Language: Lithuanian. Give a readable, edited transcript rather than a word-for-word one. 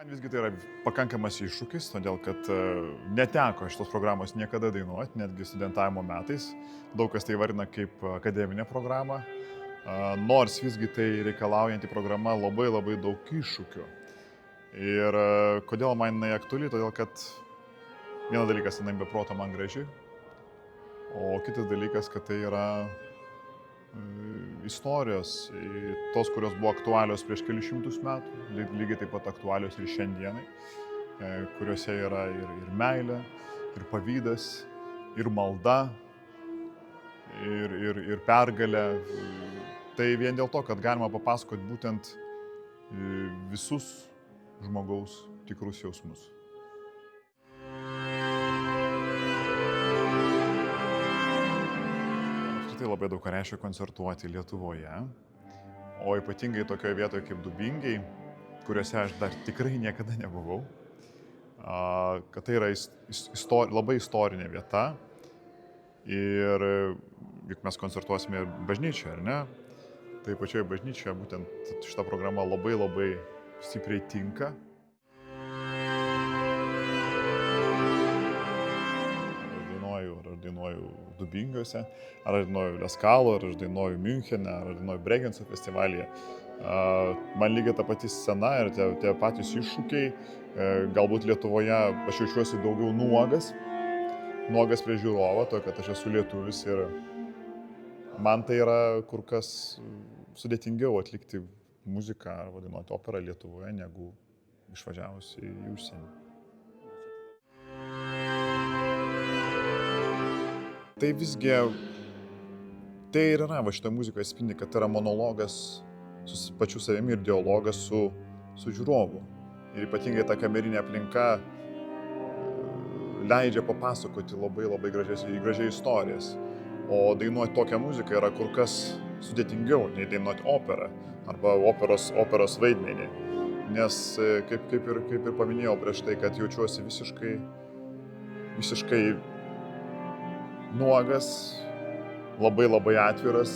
Man visgi tai yra pakankamas iššūkis, todėl kad neteko šitos programos niekada dainuoti, netgi studentavimo metais. Daug kas tai vardina kaip akademinę programą, nors visgi tai reikalaujanti programa labai daug iššūkių. Ir kodėl man jinai aktuali, todėl kad vienas dalykas, jinai be proto man graži, o kitas dalykas, kad tai yra istorijos, tos, kurios buvo aktualios prieš kelius šimtus metų, lygiai taip pat aktualios ir šiandienai, kuriuose yra ir meilė, ir pavydas, ir malda, ir pergalė. Tai vien dėl to, kad galima papasakoti būtent visus žmogaus tikrus jausmus. Tai labai daug ką reiškia koncertuoti Lietuvoje, o ypatingai tokioje vietoje kaip Dubingiai, kuriuose aš dar tikrai niekada nebuvau, kad tai yra labai istorinė vieta ir juk mes koncertuosime ir bažnyčioje, ar ne? Tai pačioje bažnyčioje būtent šita programa labai stipriai tinka. Ar dainuoju Dubingiuose, ar dainuoju Leskalo, ar aš dainuoju Miunchene, ar dainuoju Bregenco festivalyje. Man lygiai ta pati scena ir tie patys iššūkiai. Galbūt Lietuvoje aš jaučiuosi daugiau nuogas prie žiūrovo, to, kad aš esu lietuvis ir man tai yra kur kas sudėtingiau atlikti muziką ar dainuoti operą Lietuvoje, negu išvažiavus į užsienį. Tai visgi, tai ir yra, šitą muziką atspindi, kad tai yra monologas su pačiu savimi ir dialogas su žiūrovu. Ir ypatingai ta kamerinė aplinka leidžia papasakoti labai gražiai istorijas. O dainuoti tokią muziką yra kur kas sudėtingiau nei dainuoti operą arba operos vaidmenį. Nes kaip ir paminėjau prieš tai, kad jaučiuosi visiškai nuogas, labai atviras